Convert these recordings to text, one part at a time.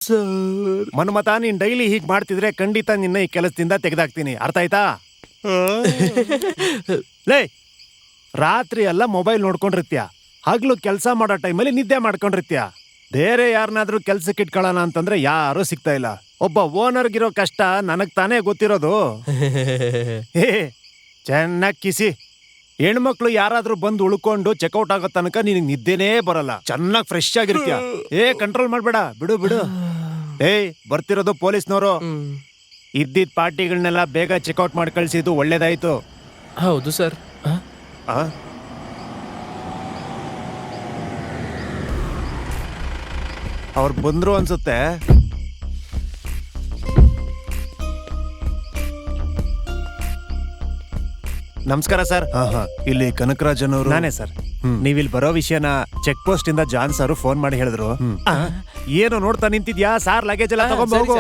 Sir Manmatha, ನೀನ್ daily ಹೀಗ್ ಮಾಡ್ತಿದ್ರೆ ಖಂಡಿತ ನಿನ್ನ ಈ ಕೆಲಸದಿಂದ ತೆಗೆದಾಕ್ತೀನಿ, ಅರ್ಥ ಆಯ್ತಾ? ಲೇ, ರಾತ್ರಿ ಎಲ್ಲ ಮೊಬೈಲ್ ನೋಡ್ಕೊಂಡಿರ್ತೀಯ, ಹಗ್ಲು ಕೆಲಸ ಮಾಡೋ ಟೈಮಲ್ಲಿ ನಿದ್ದೆ ಮಾಡ್ಕೊಂಡಿರ್ತೀಯ. ಬೇರೆ ಯಾರನ್ನಾದ್ರೂ ಕೆಲ್ಸಕ್ಕೆ ಇಟ್ಕೊಳ್ಳೋಣ ಅಂತಂದ್ರೆ ಯಾರೂ ಸಿಗ್ತಾ ಇಲ್ಲ. ಒಬ್ಬ ಓನರ್ಗಿರೋ ಕಷ್ಟ ನನಗ್ ತಾನೇ ಗೊತ್ತಿರೋದು. ಚೆನ್ನಾಗ್ ಕಿಸಿ. ಹೆಣ್ಮಕ್ಳು ಯಾರಾದ್ರೂ ಬಂದು ಉಳ್ಕೊಂಡು ಚೆಕ್ಔಟ್ ಆಗೋ ತನಕ ನಿನಗ್ ನಿದ್ದೆನೇ ಬರಲ್ಲ. ಚೆನ್ನಾಗ್ ಫ್ರೆಶ್ ಆಗಿರ್ತೀಯ. ಕಂಟ್ರೋಲ್ ಮಾಡ್ಬೇಡ, ಬಿಡು ಬಿಡು. ಬರ್ತಿರೋದು ಪೊಲೀಸ್ನವರು. ಇದ್ದಿದ್ ಪಾರ್ಟಿಗಳನ್ನೆಲ್ಲ ಬೇಗ ಚೆಕ್ಔಟ್ ಮಾಡಿ ಕಳ್ಸಿದ್ದು ಒಳ್ಳೇದಾಯ್ತು. ಹೌದು ಸರ್. ಅವ್ರು ಬಂದ್ರು ಅನ್ಸುತ್ತೆ. ನಮಸ್ಕಾರ ಸರ್. ಇಲ್ಲಿ ಕನಕರಾಜನ್ ಅವರು. ನಾನೇ ಸರ್. ನೀವಿಲ್ಲಿ ಬರೋ ವಿಷಯನ ಚೆಕ್ ಪೋಸ್ಟ್ ಇಂದ ಜಾನ್ ಸರ್ ಫೋನ್ ಮಾಡಿ ಹೇಳಿದ್ರು. ಏನು ನೋಡ್ತಾ ನಿಂತಿದ್ಯಾ? ಸಾರ್ ಲಗೇಜ್ ಎಲ್ಲ ತಗೊಂಡ್ಬೋಗು.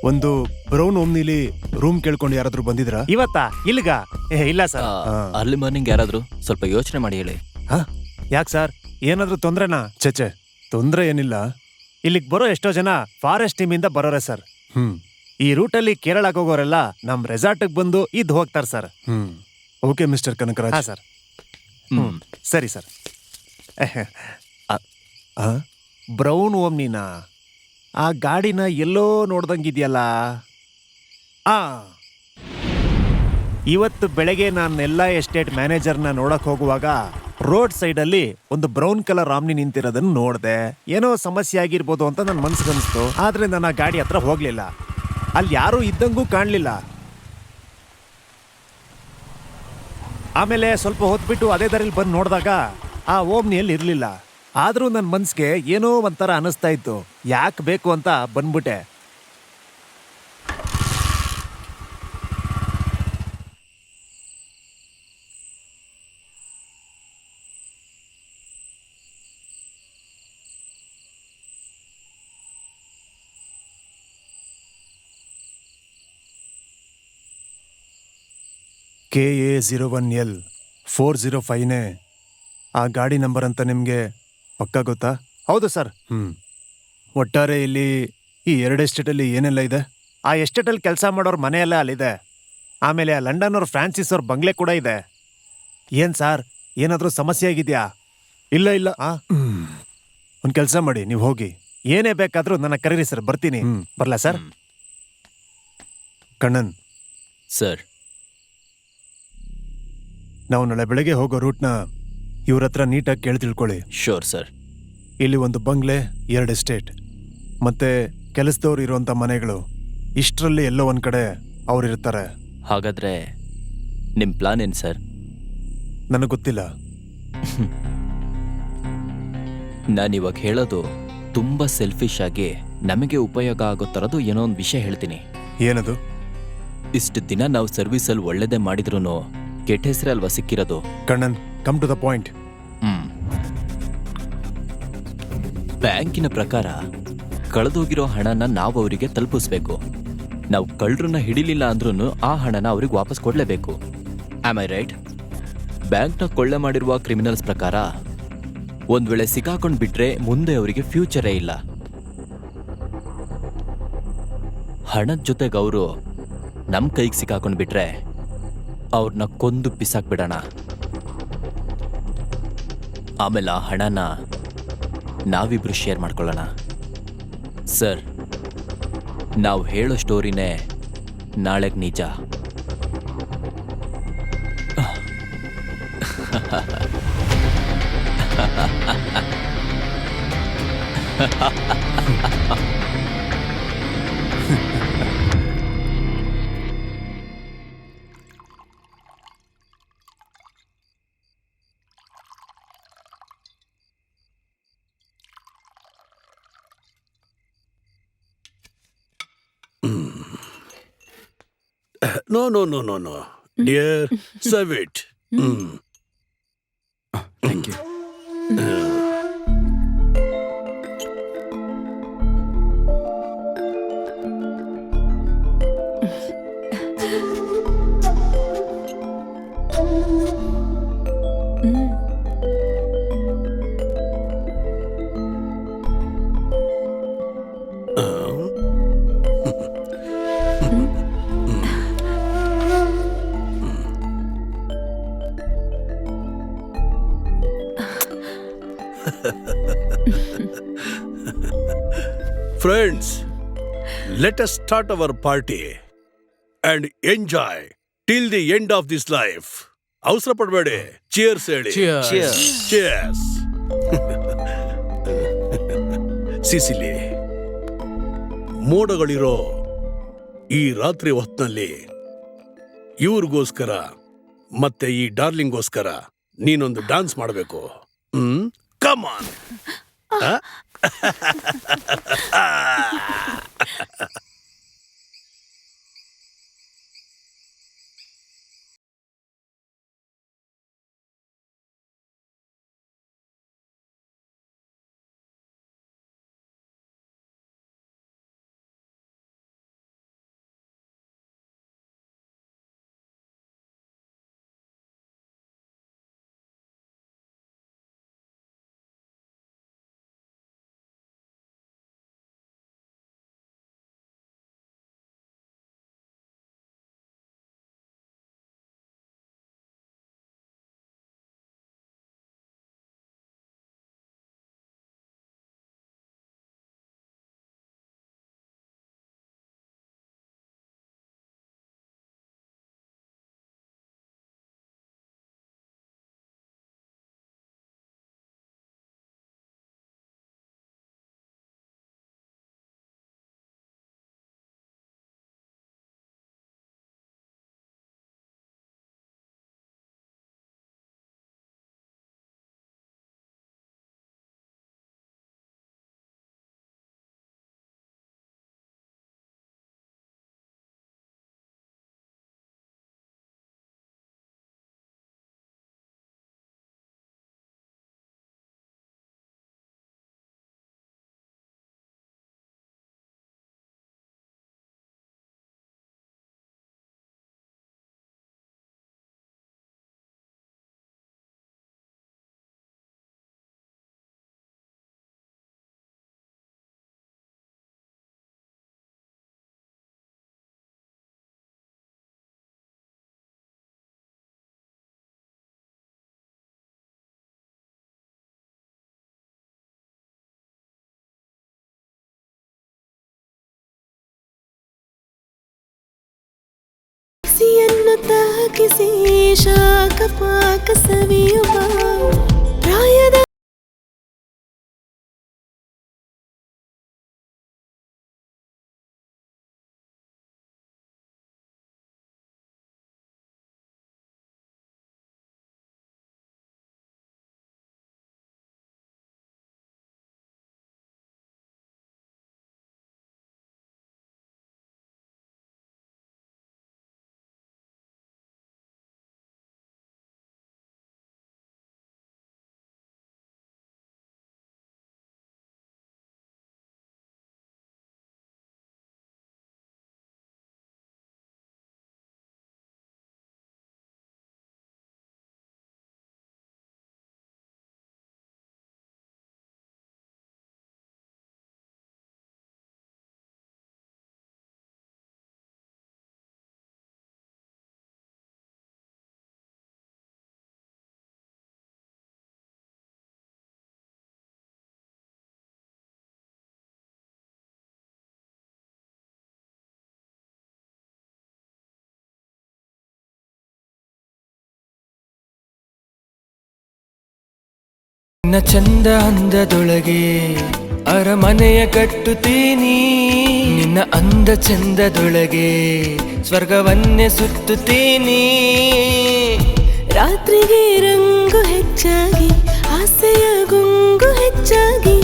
ಒಂದು ಬ್ರೌನ್ ಓಮ್ನಿಲಿ ರೂಮ್ ಕೇಳ್ಕೊಂಡು ಯಾರಾದ್ರೂ ಬಂದಿದ್ರಾ ಇವತ್ತಾ? ಇಲ್ಗ ಇಲ್ಲ ಸರ್. ಅರ್ಲಿ ಮಾರ್ನಿಂಗ್ ಯಾರಾದ್ರೂ ಸ್ವಲ್ಪ ಯೋಚನೆ ಮಾಡಿ ಹೇಳಿ. ಯಾಕೆ ಸರ್, ಏನಾದ್ರೂ ತೊಂದ್ರೆನಾ? ಚಚೆ, ತೊಂದ್ರೆ ಏನಿಲ್ಲ. ಇಲ್ಲಿಗೆ ಬರೋ ಎಷ್ಟೋ ಜನ ಫಾರೆಸ್ಟ್ ಟೀಮ್ ಇಂದ ಬರೋರೆ ಸರ್. ಈ ರೂಟಲ್ಲಿ ಕೇರಳಕ್ಕೆ ಹೋಗೋರೆಲ್ಲ ನಮ್ ರೆಸಾರ್ಟ್ಗೆ ಬಂದು ಇದ್ ಹೋಗ್ತಾರೆ sir. Okay mister Kanakaraj. Sir. ಸರಿ ಸರ್. ಬ್ರೌನ್ ಓಮ್ನಿನಾ? ಆ ಗಾಡಿನ ಎಲ್ಲೋ ನೋಡ್ದಂಗಿದ್ಯಲ್ಲ. ಇವತ್ತು ಬೆಳಗ್ಗೆ ನಾನು ಎಲ್ಲಾ ಎಸ್ಟೇಟ್ ಮ್ಯಾನೇಜರ್ನ ನೋಡಕ್ ಹೋಗುವಾಗ ರೋಡ್ ಸೈಡಲ್ಲಿ ಒಂದು ಬ್ರೌನ್ ಕಲರ್ ಆಮ್ನಿ ನಿಂತಿರೋದನ್ನ ನೋಡ್ದೆ. ಏನೋ ಸಮಸ್ಯೆ ಆಗಿರ್ಬೋದು ಅಂತ ನನ್ನ ಮನ್ಸಿಗನ್ಸ್ತು. ಆದ್ರೆ ನಾನು ಆ ಗಾಡಿ ಹತ್ರ ಹೋಗ್ಲಿಲ್ಲ. ಅಲ್ಲಿ ಯಾರೂ ಇದ್ದಂಗೂ ಕಾಣ್ಲಿಲ್ಲ. ಆಮೇಲೆ ಸ್ವಲ್ಪ ಹೊತ್ಬಿಟ್ಟು ಅದೇ ದಾರಿಲಿ ಬಂದು ನೋಡಿದಾಗ ಆ ಓಮ್ನಿಯಲ್ಲಿ ಇರ್ಲಿಲ್ಲ. ಆದ್ರೂ ನನ್ನ ಮನ್ಸಿಗೆ ಏನೋ ಒಂಥರ ಅನಿಸ್ತಾ ಇತ್ತು. ಯಾಕೆ ಬೇಕು ಅಂತ ಬಂದ್ಬಿಟ್ಟೆ. KA01L 405ನೇ ಆ ಗಾಡಿ ನಂಬರ್ ಅಂತ ನಿಮ್ಗೆ ಪಕ್ಕಾ ಗೊತ್ತಾ? ಹೌದು ಸರ್. ಒಟ್ಟಾರೆ ಇಲ್ಲಿ ಈ ಎರಡು ಎಸ್ಟೇಟಲ್ಲಿ ಏನೆಲ್ಲ ಇದೆ? ಆ ಎಸ್ಟೇಟಲ್ಲಿ ಕೆಲಸ ಮಾಡೋರ್ ಮನೆಯೆಲ್ಲ ಅಲ್ಲಿದೆ. ಆಮೇಲೆ ಆ ಲಂಡನ್ ಅವ್ರ ಫ್ರಾನ್ಸಿಸ್ ಅವ್ರ ಬಂಗ್ಲೆ ಕೂಡ ಇದೆ. ಏನ್ ಸರ್, ಏನಾದ್ರೂ ಸಮಸ್ಯೆ ಆಗಿದ್ಯಾ? ಇಲ್ಲ ಇಲ್ಲ. ಒಂದ್ ಕೆಲಸ ಮಾಡಿ, ನೀವು ಹೋಗಿ ಏನೇ ಬೇಕಾದ್ರೂ ನನ್ನ ಕರೀರಿ ಸರ್, ಬರ್ತೀನಿ. ಬರ್ಲಾ ಸರ್? ಕಣ್ಣನ್ ಸರ್, ನಾವು ನಾಳೆ ಬೆಳಗ್ಗೆ ಹೋಗೋ ರೂಟ್ನ ಇವ್ರ ಹತ್ರ ನೀಟಾಗಿ ಕೇಳಿ ತಿಳ್ಕೊಳ್ಳಿ. Sure sir. ಇಲ್ಲಿ ಒಂದು ಬಂಗ್ಲೆ, 2 ಎಸ್ಟೇಟ್, ಮತ್ತೆ ಕೆಲಸದವ್ರು ಇರುವಂತ ಮನೆಗಳು. ಇಷ್ಟರಲ್ಲಿ ಎಲ್ಲೋ ಒಂದ್ ಕಡೆ ಅವ್ರು ಇರ್ತಾರೆ. ಹಾಗಾದ್ರೆ ನಿಮ್ ಪ್ಲಾನ್ ಏನ್ ಸರ್? ನನಗೆ ಗೊತ್ತಿಲ್ಲ. ನಾನಿವಾಗ ಹೇಳೋದು ತುಂಬಾ ಸೆಲ್ಫಿಶ್ ಆಗಿ ನಮಗೆ ಉಪಯೋಗ ಆಗೋ ಥರದ್ದು ಏನೋ ಒಂದು ವಿಷಯ ಹೇಳ್ತೀನಿ. ಏನದು? ಇಷ್ಟು ದಿನ ನಾವು ಸರ್ವಿಸಲ್ಲಿ ಒಳ್ಳೇದೇ ಮಾಡಿದ್ರು ಕೆಟ್ಟ ಹೆಸರೇ ಅಲ್ವಾ ಸಿಕ್ಕಿರೋದು. Kannan, come to the point. ಬ್ಯಾಂಕಿನ ಪ್ರಕಾರ ಕಳೆದೋಗಿರೋ ಹಣನ ನಾವು ಅವರಿಗೆ ತಲುಪಿಸ್ಬೇಕು. ನಾವು ಕಳ್ಳರನ್ನ ಹಿಡಿಲಿಲ್ಲ ಅಂದ್ರೂ ಆ ಹಣನ ಅವ್ರಿಗೆ ವಾಪಸ್ ಕೊಡ್ಲೇಬೇಕು. Am I right? ಬ್ಯಾಂಕ್ನ ಕೊಳ್ಳೆ ಮಾಡಿರುವ ಕ್ರಿಮಿನಲ್ಸ್ ಪ್ರಕಾರ ಒಂದ್ ವೇಳೆ ಸಿಕ್ಕಾಕೊಂಡ್ ಬಿಟ್ರೆ ಮುಂದೆ ಅವರಿಗೆ ಫ್ಯೂಚರೇ ಇಲ್ಲ. ಹಣದ ಜೊತೆಗೆ ಅವರು ನಮ್ ಕೈಗೆ ಸಿಕ್ಕಾಕೊಂಡ್ ಬಿಟ್ರೆ ಅವ್ರನ್ನ ಕೊಂದು ಬಿಸಾಕ್ಬಿಡೋಣ. ಆಮೇಲೆ ಆ ಹಣನ ನಾವಿಬ್ರು ಶೇರ್ ಮಾಡ್ಕೊಳ್ಳೋಣ. ಸರ್, ನಾವು ಹೇಳೋ ಸ್ಟೋರಿನೇ ನಾಳೆಗೆ ನಿಜ. No. Dear, serve it. Thank you. Friends, let us start our party and enjoy till the end of this life. ಅವಸರ ಪಡಬೇಡಿ. ಚಿಯರ್ಸ್ ಹೇಳಿ. ಚಿಯರ್ಸ್. ಸಿಸಿಲಿ, ಮೋಡಗಳಿರೋ ಈ ರಾತ್ರಿ ಹೊತ್ನಲ್ಲಿ ಇವ್ರಿಗೋಸ್ಕರ ಮತ್ತೆ ಈ ಡಾರ್ಲಿಂಗ್ಗೋಸ್ಕರ ನೀನೊಂದು ಡಾನ್ಸ್ ಮಾಡಬೇಕು. Come on. ತಾಕಿಸಿ ಶಾಖ ಪಾಕ ಸವಿಯುವ ಪ್ರಾಯದ ನಿನ್ನ ಚಂದ ಅಂದದೊಳಗೆ ಅರಮನೆಯ ಕಟ್ಟುತ್ತೀನಿ, ನಿನ್ನ ಅಂದ ಚಂದದೊಳಗೆ ಸ್ವರ್ಗವನ್ನೇ ಸುತ್ತುತ್ತೀನಿ. ರಾತ್ರಿಗೆ ರಂಗು ಹೆಚ್ಚಾಗಿ ಆಸೆಯ ಗುಂಗು ಹೆಚ್ಚಾಗಿ